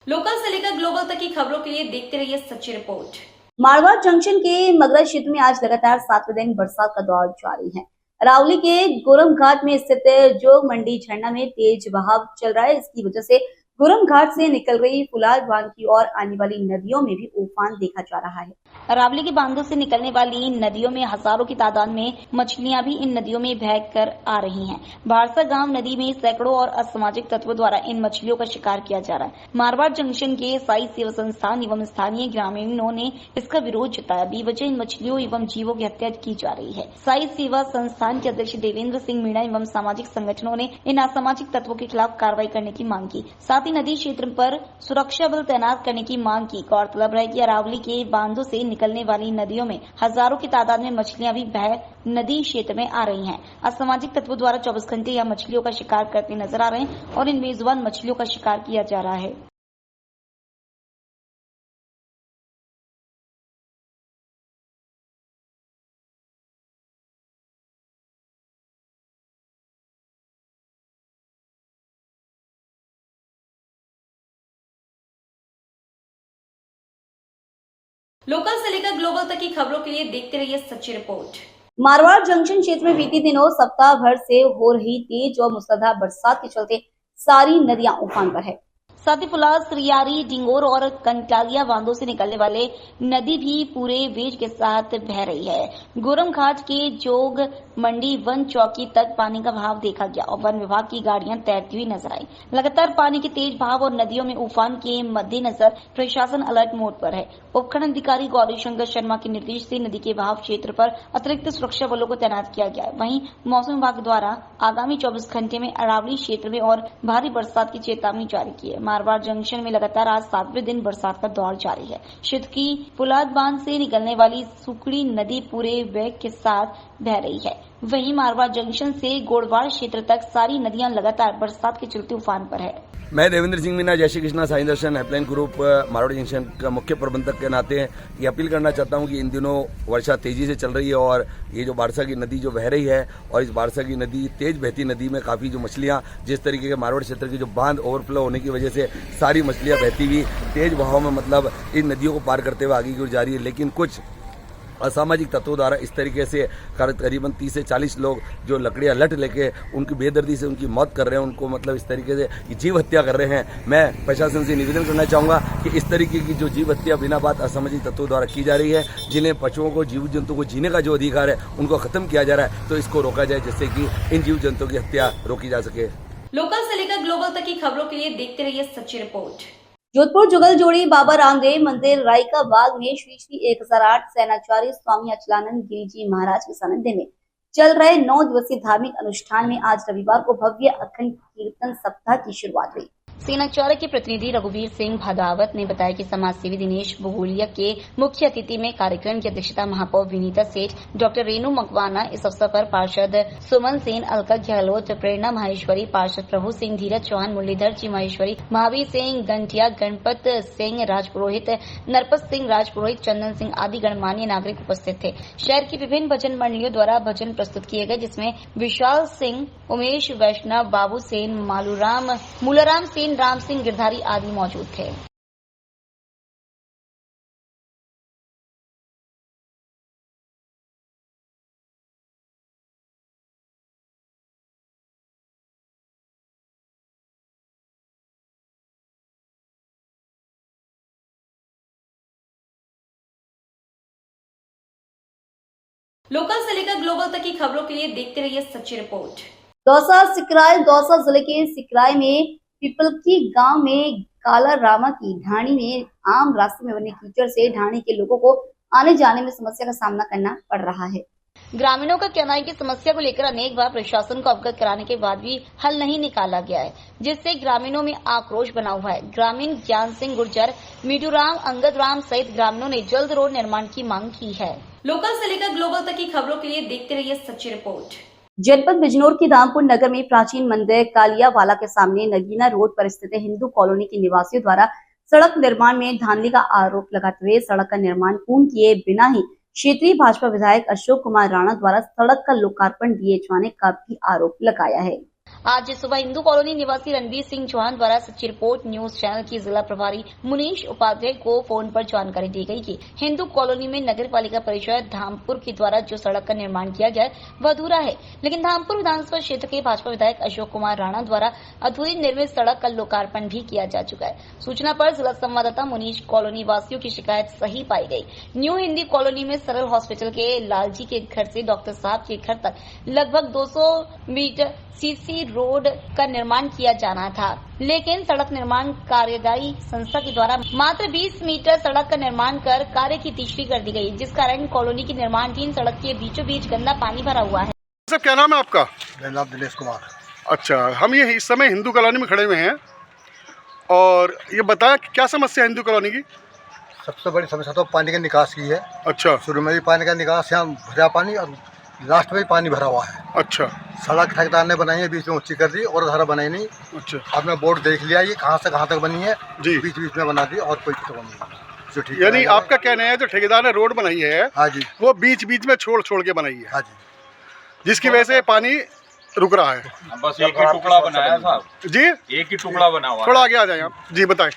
लोकल से लेकर ग्लोबल तक की खबरों के लिए देखते रहिए सच्ची रिपोर्ट। मारवाड़ जंक्शन के मगरा क्षेत्र में आज लगातार 7वें दिन बरसात का दौर जारी है। अरावली के गोरम घाट में स्थित जोग मंडी झरना में तेज बहाव चल रहा है। इसकी वजह से गोरम घाट से निकल रही फुलाद बांध की ओर आने वाली नदियों में भी उफान देखा जा रहा है। अरावली के बांधों से निकलने वाली नदियों में हजारों की तादाद में मछलियां भी इन नदियों में बह कर आ रही हैं। भारसा गांव नदी में सैकड़ों और असामाजिक तत्वों द्वारा इन मछलियों का शिकार किया जा रहा है। मारवाड़ जंक्शन के साई सेवा संस्थान एवं स्थानीय ग्रामीणों ने इसका विरोध जताया। बेवजह इन मछलियों एवं जीवों की हत्या की जा रही है। साई सेवा संस्थान के अध्यक्ष देवेंद्र सिंह मीणा एवं सामाजिक संगठनों ने इन असामाजिक तत्वों के खिलाफ कार्रवाई करने की मांग की। साथ ही नदी क्षेत्र पर सुरक्षा बल तैनात करने की मांग की। गौरतलब है कि अरावली के बांधों से निकलने वाली नदियों में हजारों की तादाद में मछलियां भी बह नदी क्षेत्र में आ रही हैं। असामाजिक तत्वों द्वारा 24 घंटे यह मछलियों का शिकार करते नजर आ रहे हैं और इन मेजबान मछलियों का शिकार किया जा रहा है। लोकल से लेकर ग्लोबल तक की खबरों के लिए देखते रहिए सच्ची रिपोर्ट। मारवाड़ जंक्शन क्षेत्र में बीते दिनों सप्ताह भर से हो रही तेज और मूसलाधार बरसात के चलते सारी नदियां उफान पर है। साथ ही फुलाद, सिरियारी, डिंगोर और कंटालिया बांधों से निकलने वाले नदी भी पूरे वेग के साथ बह रही है। गोरम घाट के जोग मंडी वन चौकी तक पानी का बहाव देखा गया और वन विभाग की गाड़ियां तैरती हुई नजर आई। लगातार पानी के तेज बहाव और नदियों में उफान के मद्देनजर प्रशासन अलर्ट मोड पर है। उपखंड अधिकारी गौरी शंकर शर्मा के निर्देश से नदी के बहाव क्षेत्र पर अतिरिक्त सुरक्षा बलों को तैनात किया गया है। वहीं मौसम विभाग द्वारा आगामी 24 घंटे में अरावली क्षेत्र में और भारी बरसात की चेतावनी जारी की है। मारवाड़ जंक्शन में लगातार आज 7वें दिन बरसात का दौर जारी है। क्षेत्र की फुलाद बांध से निकलने वाली सुकड़ी नदी पूरे वेग के साथ बह रही है। वहीं मारवाड़ जंक्शन से गोड़वाड़ क्षेत्र तक सारी नदियां लगातार बरसात के चलते उफान पर है। मैं देवेंद्र सिंह मीना जय श्री कृष्णा साईं दर्शन हेल्पलाइन ग्रुप मारवाड़ जंक्शन का मुख्य प्रबंधक के नाते ये अपील करना चाहता हूं कि इन दिनों वर्षा तेजी से चल रही है और ये जो बारसा की नदी जो बह रही है और इस बारसा की नदी तेज बहती नदी में काफी जो मछलियां जिस तरीके के मारवाड़ क्षेत्र की जो बांध ओवरफ्लो होने की वजह से सारी मछलियां बहती हुई तेज बहाव में मतलब इन नदियों को पार करते हुए आगे की ओर जा रही है। लेकिन कुछ असामाजिक तत्वों द्वारा इस तरीके से करीबन 30 से 40 लोग जो लकड़ियां लट लेके उनकी बेदर्दी से उनकी मौत कर रहे हैं, उनको मतलब इस तरीके से जीव हत्या कर रहे हैं। मैं प्रशासन से निवेदन करना चाहूंगा कि इस तरीके की जो जीव हत्या बिना बात असामाजिक तत्वों द्वारा की जा रही है, जिन्हें पशुओं को जीव जंतु को जीने का जो अधिकार है उनको खत्म किया जा रहा है, तो इसको रोका जाए जिससे कि इन जीव जंतुओं की हत्या रोकी जा सके। लोकल से लेकर ग्लोबल तक की खबरों के लिए देखते रहिए सच्ची रिपोर्ट। जोधपुर जुगल जोड़ी बाबा रामदेव मंदिर रायका बाग में श्री श्री 1008 सेनाचार्य स्वामी अचलानंद गिरी जी महाराज के सानिध्य में चल रहे 9 दिवसीय धार्मिक अनुष्ठान में आज रविवार को भव्य अखंड कीर्तन सप्ताह की शुरुआत हुई। सेनाचार्य के प्रतिनिधि रघुवीर सिंह भादावत ने बताया कि समाज सेवी दिनेश बहुलिया के मुख्य अतिथि में कार्यक्रम की अध्यक्षता महापौर विनीता सेठ, डॉक्टर रेणु मकवाना। इस अवसर पर पार्षद सुमन सेन, अलका गहलोत, प्रेरणा माहेश्वरी, पार्षद प्रभु सिंह, धीरज चौहान, मुरलीधर जी माहेश्वरी, महावीर सिंह गंटिया, गणपत सिंह राजपुरोहित, नरपत सिंह राजपुरोहित, चंदन सिंह आदि गणमान्य नागरिक उपस्थित थे। शहर की विभिन्न भजन मंडलियों द्वारा भजन प्रस्तुत किए गए, जिसमें विशाल सिंह, उमेश वैष्णव, बाबू सेन, मूलाराम सेन, राम सिंह गिरधारी आदि मौजूद थे। लोकल से लेकर ग्लोबल तक की खबरों के लिए देखते रहिए सच्ची रिपोर्ट। दौसा सिकराय दौसा जिले के सिकराय में पिपलकी गांव में काला रामा की ढाणी में आम रास्ते में बने कीचड़ से ढाणी के लोगों को आने जाने में समस्या का सामना करना पड़ रहा है। ग्रामीणों का कहना है कि समस्या को लेकर अनेक बार प्रशासन को अवगत कराने के बाद भी हल नहीं निकाला गया है, जिससे ग्रामीणों में आक्रोश बना हुआ है। ग्रामीण ज्ञान सिंह गुर्जर, मीठू राम, अंगद राम सहित ग्रामीणों ने जल्द रोड निर्माण की मांग की है। लोकल से लेकर ग्लोबल तक की खबरों के लिए देखते रहिए सच्ची रिपोर्ट। जनपद बिजनौर की धामपुर नगर में प्राचीन मंदिर कालियावाला के सामने नगीना रोड पर स्थित हिंदू कॉलोनी के निवासियों द्वारा सड़क निर्माण में धांधली का आरोप लगाते हुए सड़क का निर्माण पूर्ण किए बिना ही क्षेत्रीय भाजपा विधायक अशोक कुमार राणा द्वारा सड़क का लोकार्पण दिए जाने का भी आरोप लगाया है। आज सुबह हिंदू कॉलोनी निवासी रणवीर सिंह चौहान द्वारा सच्ची रिपोर्ट न्यूज चैनल की जिला प्रभारी मुनीश उपाध्याय को फोन पर जानकारी दी गई कि हिंदू कॉलोनी में नगर पालिका परिषद धामपुर के द्वारा जो सड़क का निर्माण किया जाए वह अधूरा है, लेकिन धामपुर विधानसभा क्षेत्र के भाजपा विधायक अशोक कुमार राणा द्वारा अधूरी निर्मित सड़क का लोकार्पण भी किया जा चुका है। सूचना पर जिला संवाददाता मुनीश कॉलोनी वासियों की शिकायत सही पाई गई। न्यू हिंदी कॉलोनी में सरल हॉस्पिटल के लालजी के घर से डॉक्टर साहब के घर तक लगभग 200 मीटर सीसी रोड का निर्माण किया जाना था, लेकिन सड़क निर्माण कार्यदायी संस्था के द्वारा मात्र 20 मीटर सड़क का निर्माण कर कार्य की तीसरी कर दी गई, जिस कारण कॉलोनी की निर्माणधीन सड़क के बीचों बीच गंदा पानी भरा हुआ है। सब क्या नाम है आपका? मेरा नाम दिनेश कुमार। अच्छा, हम ये इस समय हिंदू कॉलोनी में खड़े हुए हैं और ये बताया कि क्या समस्या है हिंदू कॉलोनी की? सबसे बड़ी समस्या तो पानी के निकास की है। अच्छा, शुरू में भी पानी का निकास यहाँ भरा पानी और लास्ट में भी पानी भरा हुआ है। अच्छा, सड़क ठेकेदार ने बनाई है, बीच में ऊंची कर दी और धारा बनाई नहीं। अच्छा, आपने बोर्ड देख लिया ये कहाँ से कहाँ तक बनी है जी, बीच बीच में बना दी और कोई तो बनी है जो ठीक। यानी आपका कहना है जो ठेकेदार ने रोड बनाई है, हाँ जी, वो बीच बीच में छोड़ छोड़ के बनाई है, हाँ जी, जिसकी वजह से पानी रुक रहा है। बस एक ही टुकड़ा बनाया साहब जी, एक ही टुकड़ा बना हुआ थोड़ा आगे आ जाए आप जी, बताएं।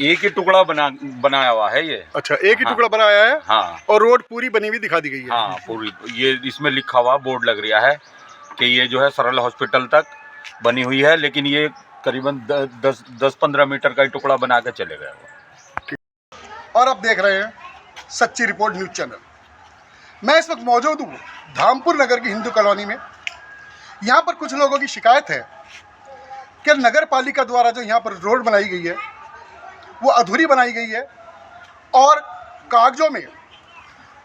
एक ही टुकड़ा बनाया हुआ है ये। अच्छा, एक ही टुकड़ा बनाया है। हाँ, और रोड पूरी बनी हुई दिखा दी गई है। हाँ पूरी, ये इसमें लिखा हुआ बोर्ड लग रहा है कि ये जो है सरल हॉस्पिटल तक बनी हुई है, लेकिन ये करीबन 10-15 मीटर का ही टुकड़ा बना के चले गए। और आप देख रहे हैं सच्ची रिपोर्ट न्यूज चैनल। मैं इस वक्त मौजूद हूँ धामपुर नगर की हिंदू कॉलोनी में। यहाँ पर कुछ लोगों की शिकायत है कि नगर पालिका द्वारा जो यहाँ पर रोड बनाई गई है वो अधूरी बनाई गई है और कागजों में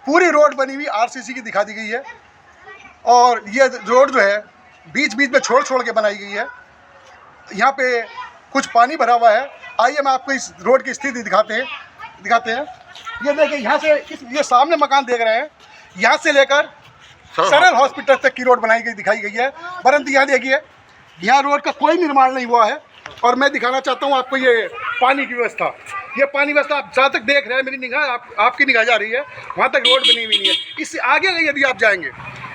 पूरी रोड बनी हुई आरसीसी की दिखा दी गई है और ये रोड जो है बीच बीच में छोड़ छोड़ के बनाई गई है। यहाँ पे कुछ पानी भरा हुआ है। आइए मैं आपको इस रोड की स्थिति दिखाते हैं। ये देखिए, यहाँ से ये सामने मकान देख रहे हैं, यहाँ से लेकर सरल हॉस्पिटल तक की रोड बनाई गई दिखाई गई है, परंतु यहाँ देखिए यहाँ रोड का कोई निर्माण नहीं हुआ है। और मैं दिखाना चाहता हूँ आपको ये पानी की व्यवस्था। ये पानी व्यवस्था आप जहाँ तक देख रहे हैं, मेरी निगाह आपकी निगाह जा रही है, वहाँ तक रोड बनी हुई नहीं है। इससे आगे यदि आप जाएंगे,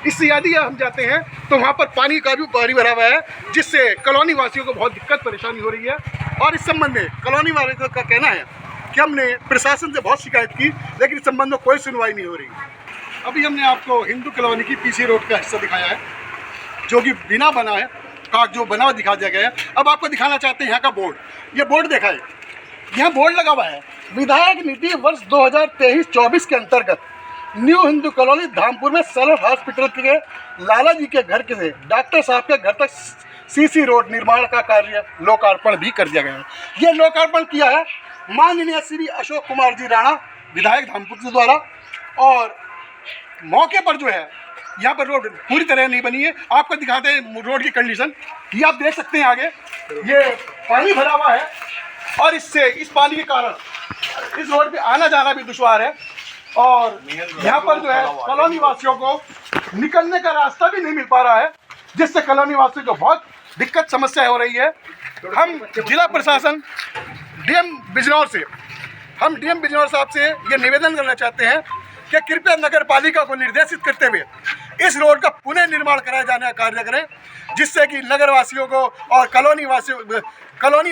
इससे यदि हम जाते हैं तो वहाँ पर पानी का भी पानी भरा हुआ है, जिससे कॉलोनी वासियों को बहुत दिक्कत परेशानी हो रही है। और इस संबंध में कॉलोनी वासियों का कहना है कि हमने प्रशासन से बहुत शिकायत की, लेकिन इस संबंध में कोई सुनवाई नहीं हो रही। अभी हमने आपको हिंदू कॉलोनी की पीसी रोड का हिस्सा दिखाया है, जो कि बिना बना है, जो बना हुआ दिखा दिया गया है। अब आपको दिखाना चाहते हैं यहाँ का बोर्ड। ये बोर्ड देखा है, यहाँ बोर्ड लगा हुआ है विधायक निधि वर्ष 2023-24 के अंतर्गत न्यू हिंदू कॉलोनी धामपुर में सरल हॉस्पिटल के लाला जी के घर के से डॉक्टर साहब के घर तक सीसी रोड निर्माण का कार्य लोकार्पण भी कर दिया गया है। ये लोकार्पण किया है माननीय श्री अशोक कुमार जी राणा विधायक धामपुर के द्वारा। और मौके पर जो है यहाँ पर रोड पूरी तरह नहीं बनी है। आपको दिखाते हैं रोड की कंडीशन। ये आप देख सकते हैं, आगे ये पानी भरा हुआ है और इस पानी के कारण इस रोड पे आना जाना भी दुश्वार है। और यहाँ पर जो है कॉलोनी वासियों को निकलने का रास्ता भी नहीं मिल पा रहा है, जिससे कॉलोनी वासियों को बहुत दिक्कत समस्या हो रही है। हम जिला प्रशासन डीएम बिजनौर साहब से ये निवेदन करना चाहते हैं कि कृपया नगर पालिका को निर्देशित करते हुए इस रोड का पुनः निर्माण कराया जाने का कार्य करें, जिससे कि नगर वासियों को और कॉलोनी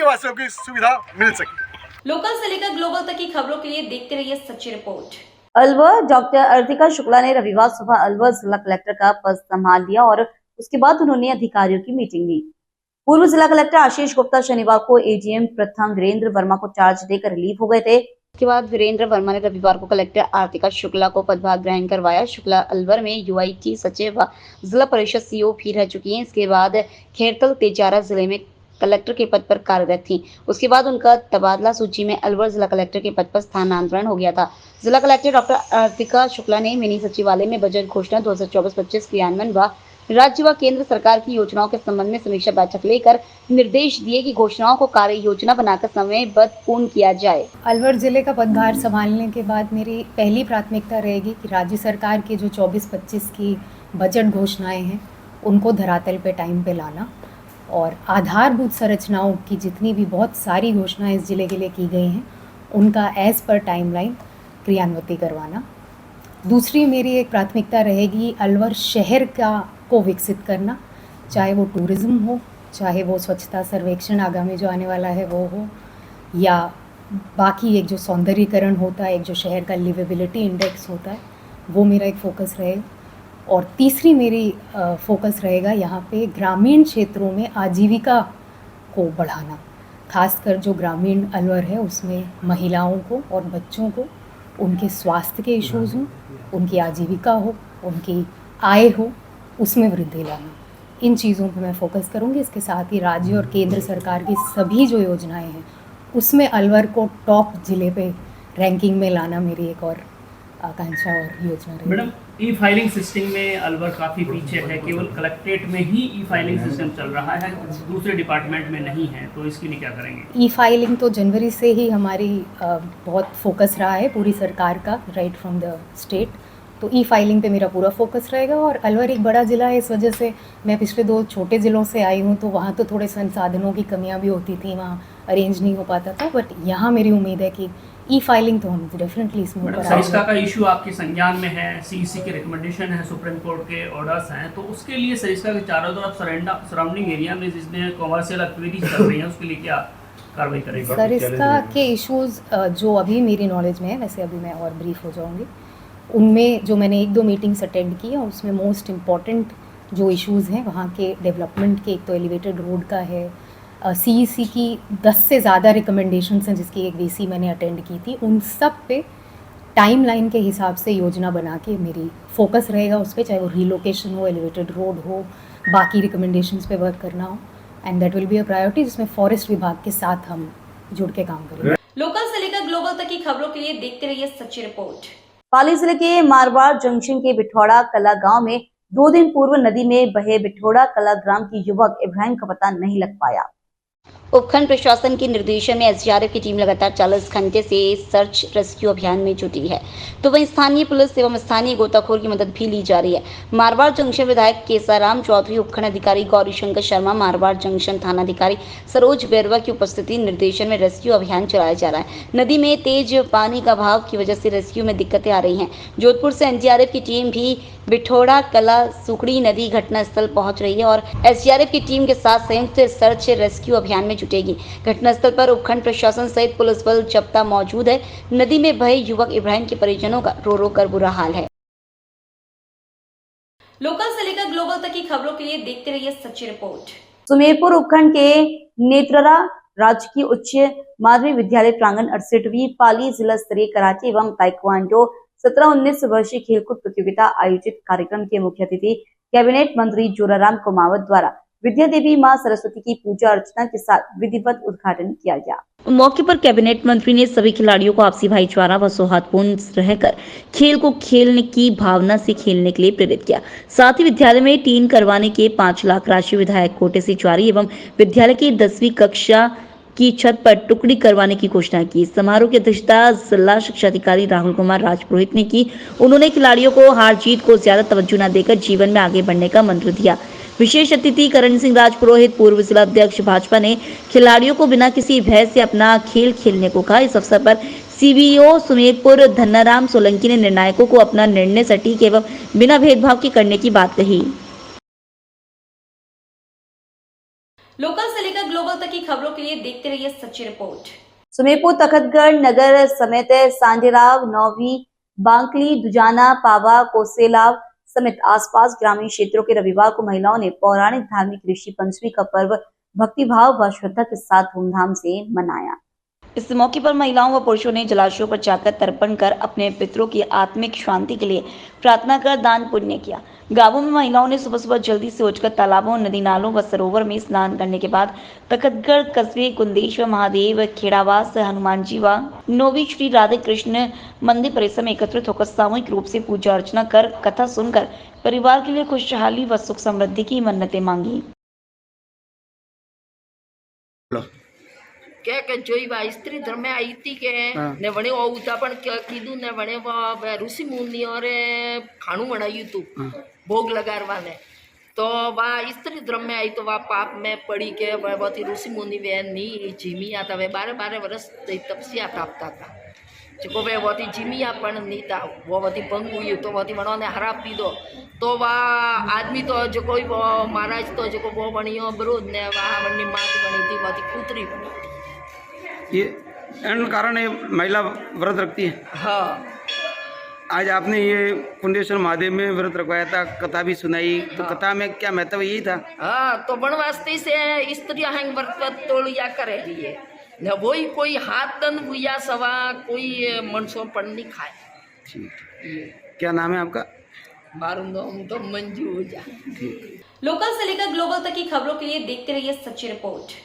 वासियों की सुविधा मिल सके। लोकल से लेकर ग्लोबल तक की खबरों के लिए देखते रहिए सच्ची रिपोर्ट। अलवर डॉक्टर अर्तिका शुक्ला ने रविवार सुबह अलवर जिला कलेक्टर का पद संभाल लिया और उसके बाद उन्होंने अधिकारियों की मीटिंग ली। पूर्व जिला कलेक्टर आशीष गुप्ता शनिवार को एजीएम प्रथम वीरेंद्र वर्मा को चार्ज देकर रिलीव हो गए थे। इसके बाद वीरेंद्र वर्मा ने रविवार को कलेक्टर आर्तिका शुक्ला को पदभार ग्रहण करवाया। शुक्ला अलवर में यूआईटी सचिव व जिला परिषद सीओ भी रह चुकी हैं। इसके बाद खेरतल तेजारा जिले में कलेक्टर के पद पर कार्यरत थी। उसके बाद उनका तबादला सूची में अलवर जिला कलेक्टर के पद पर स्थानांतरण हो गया था। जिला कलेक्टर डॉक्टर आर्तिका शुक्ला ने मिनी सचिवालय में बजट घोषणा 2024-25 क्रियान्वयन व राज्य व केंद्र सरकार की योजनाओं के संबंध में समीक्षा बैठक लेकर निर्देश दिए कि घोषणाओं को कार्य योजना बनाकर समयबद्ध पूर्ण किया जाए। अलवर जिले का पदभार संभालने के बाद मेरी पहली प्राथमिकता रहेगी कि राज्य सरकार की जो 24-25 की बजट घोषणाएं हैं उनको धरातल पे टाइम पे लाना और आधारभूत संरचनाओं की जितनी भी बहुत सारी घोषणाएं इस जिले के लिए की गई हैं उनका एज पर टाइमलाइन क्रियान्वित करवाना। दूसरी मेरी एक प्राथमिकता रहेगी अलवर शहर को विकसित करना, चाहे वो टूरिज़्म हो, चाहे वो स्वच्छता सर्वेक्षण आगामी जो आने वाला है वो हो, या बाकी एक जो सौंदर्यीकरण होता है, एक जो शहर का लिवेबिलिटी इंडेक्स होता है, वो मेरा एक फोकस रहेगा। और तीसरी मेरी फोकस रहेगा यहाँ पे ग्रामीण क्षेत्रों में आजीविका को बढ़ाना, खासकर जो ग्रामीण अलवर है उसमें महिलाओं को और बच्चों को उनके स्वास्थ्य के इश्यूज़ हों, उनकी आजीविका हो, उनकी आय हो, उसमें वृद्धि लाना। इन चीज़ों पे मैं फोकस करूँगी। इसके साथ ही राज्य और केंद्र सरकार की सभी जो योजनाएं हैं उसमें अलवर को टॉप जिले पे रैंकिंग में लाना मेरी एक और आकांक्षा और योजना रहेगी। मैडम, ई फाइलिंग सिस्टम में अलवर काफ़ी पीछे है, केवल कलेक्ट्रेट में ही ई फाइलिंग सिस्टम चल रहा है, दूसरे डिपार्टमेंट में नहीं है, तो इसके लिए क्या करेंगे? ई फाइलिंग तो जनवरी से ही हमारी बहुत फोकस रहा है पूरी सरकार का, राइट फ्रॉम द स्टेट। तो ई फाइलिंग पे मेरा पूरा फोकस रहेगा। और अलवर एक बड़ा ज़िला है, इस वजह से मैं पिछले 2 छोटे ज़िलों से आई हूँ, तो वहाँ तो थोड़े संसाधनों की कमियाँ भी होती थी, वहाँ अरेंज नहीं हो पाता था। बट यहाँ मेरी उम्मीद है कि ई फाइलिंग तो हम डेफिनेटली इसमें ऊपर सरिस्का का इशू आपके संज्ञान में है, सीईसी के रिकमेंडेशन है, सुप्रीम कोर्ट के ऑर्डर्स हैं, तो उसके लिए सरिस्का के चारों तरफ सराउंडिंग एरिया में जिसमें कॉमर्शियल एक्टिविटीज चल रही हैं उसके लिए क्या कार्रवाई करेंगे? सरिस्का के इश्यूज़ जो अभी मेरी नॉलेज में है, वैसे अभी मैं और ब्रीफ हो जाऊँगी, उनमें जो मैंने 1-2 मीटिंग्स अटेंड की है उसमें मोस्ट इम्पॉर्टेंट जो इश्यूज़ हैं वहाँ के डेवलपमेंट के, एक तो एलिवेटेड रोड का है, सीईसी की 10 से ज़्यादा रिकमेंडेशंस हैं जिसकी एक वीसी मैंने अटेंड की थी, उन सब पे टाइमलाइन के हिसाब से योजना बना के मेरी फोकस रहेगा उस पर, चाहे वो रीलोकेशन हो, एलिवेटेड रोड हो, बाकी रिकमेंडेशंस पे वर्क करना हो, and that will be a priority जिसमें फॉरेस्ट विभाग के साथ हम जुड़ के काम करेंगे। लोकल से लेकर ग्लोबल तक की खबरों के लिए देखते रहिए सच्ची रिपोर्ट। पाली जिले के मारवाड़ जंक्शन के बिठौड़ा कला गांव में 2 दिन पूर्व नदी में बहे बिठौड़ा कला ग्राम की युवक इब्राहिम का पता नहीं लग पाया। उपखंड प्रशासन के निर्देशन में एसडीआरएफ की टीम लगातार 40 घंटे से सर्च रेस्क्यू अभियान में जुटी है, तो वहीं स्थानीय पुलिस एवं स्थानीय गोताखोर की मदद भी ली जा रही है। मारवाड़ जंक्शन विधायक केसाराम चौधरी, उपखंड अधिकारी गौरी शंकर शर्मा, मारवाड़ जंक्शन थाना अधिकारी सरोज बेरवा की उपस्थिति निर्देशन में रेस्क्यू अभियान चलाया जा रहा है। नदी में तेज पानी का बहाव की वजह से रेस्क्यू में दिक्कतें आ रही हैं। जोधपुर से एनडीआरएफ की टीम भी बिठौड़ा कला सुकड़ी नदी घटनास्थल पहुंच रही है और एसडीआरएफ की टीम के साथ संयुक्त सर्च रेस्क्यू अभियान में जुटेगी। घटनास्थल पर उपखंड प्रशासन सहित पुलिस बल जब्ता मौजूद है। नदी में बहे युवक इब्राहिम के परिजनों का रो रो कर बुरा हाल है। लोकल से लेकर ग्लोबल तक की खबरों के लिए देखते रहिए सच्ची रिपोर्ट। सुमेरपुर उपखंड के नेत्ररा राजकीय उच्च माध्यमिक विद्यालय प्रांगण 68वीं पाली जिला स्तरीय कराटे एवं ताइक्वांडो 17-19 वर्षीय खेलकूद प्रतियोगिता आयोजित कार्यक्रम के मुख्य अतिथि कैबिनेट मंत्री जोराराम कुमावत द्वारा विद्या देवी मां सरस्वती की पूजा अर्चना के साथ विधिवत उद्घाटन किया गया। मौके पर कैबिनेट मंत्री ने सभी खिलाड़ियों को आपसी भाईचारा व सौहार्दपूर्ण रहकर खेल को खेलने की भावना से खेलने के लिए प्रेरित किया। साथ ही विद्यालय में टीन करवाने के 5 लाख राशि विधायक कोटे से जारी एवं विद्यालय की 10वीं कक्षा की छत पर टुकड़ी करवाने की घोषणा की। समारोह की अध्यक्षता जिला शिक्षा अधिकारी राहुल कुमार राजपुरोहित ने की। उन्होंने खिलाड़ियों को हार जीत को ज्यादा तवज्जो न देकर जीवन में आगे बढ़ने का मंत्र दिया। विशेष अतिथि करण सिंह राजपुरोहित, पूर्व जिला अध्यक्ष भाजपा, ने खिलाड़ियों को बिना किसी भय से अपना खेल खेलने को कहा। इस अवसर पर सीबीओ सुमेरपुर धन्नाराम सोलंकी ने निर्णायकों को अपना निर्णय सटीक एवं बिना भेदभाव के करने की बात कही। लोकल से लेकर ग्लोबल तक की खबरों के लिए देखते रहिए सच्ची रिपोर्ट। सुमेरपुर तखतगढ़ नगर समेत सांडेराव, नौवी, बांकली, दुजाना, पावा, कोसेलाव समेत आसपास ग्रामीण क्षेत्रों के रविवार को महिलाओं ने पौराणिक धार्मिक ऋषि पंचमी का पर्व भक्तिभाव व श्रद्धा के साथ धूमधाम से मनाया। इस मौके पर महिलाओं व पुरुषों ने जलाशयों पर जाकर तर्पण कर अपने पितरों की आत्मिक शांति के लिए प्रार्थना कर दान पुण्य किया। गांवों में महिलाओं ने सुबह सुबह जल्दी से उठकर तालाबों, नदी नालों व सरोवर में स्नान करने के बाद तखतगढ़ कस्बे, कुंदेश्वर महादेव, खेड़ावास, हनुमान जी व नोवी श्री राधे कृष्ण मंदिर परिसर में एकत्रित होकर सामूहिक रूप से पूजा अर्चना कर कथा सुनकर परिवार के लिए खुशहाली व सुख समृद्धि की मन्नतें मांगी। કે જોઈ વા સ્ત્રી ધર્મે આવી હતી કે ને વણે ઉતા પણ કીધું ને વણે ઋષિ મુનિઓ રે ખાણું બનાવ્યું હતું ભોગ લગાડવાને તો વા સ્ત્રી ધર્મે આવી તો વા પાપ में पड़ी के वही ऋषि मुनि वे नी जीमिया था वे 12 वर्ष तपस्या तापता था जो वे वही जीमिया पण नहीं था वो वही भंग हुई तो वही वणों ने हरा पी दो तो वा आदमी तो जो कोई महाराज तो जो वो बनियो बरूद ने वहाँ वनी मात बनी थी वही कूतरी बनी थी। ये एन कारण ये महिला व्रत रखती है। हाँ, आज आपने ये कुंडेश्वर महादेव में व्रत रखवाया था, कथा भी सुनाई, तो हाँ। कथा में क्या महत्व यही था? हाँ, तो बनवास्ती से स्त्री हंग व्रत तोड़िया करे लिए न वही कोई हाथ तन हुआ सवा कोई मनसो पण नहीं खाए। ठीक, क्या नाम है आपका? मारू नाम तो मंजू ओझा। लोकल से लेकर ग्लोबल तक की खबरों के लिए देखते रहिए सच्ची रिपोर्ट।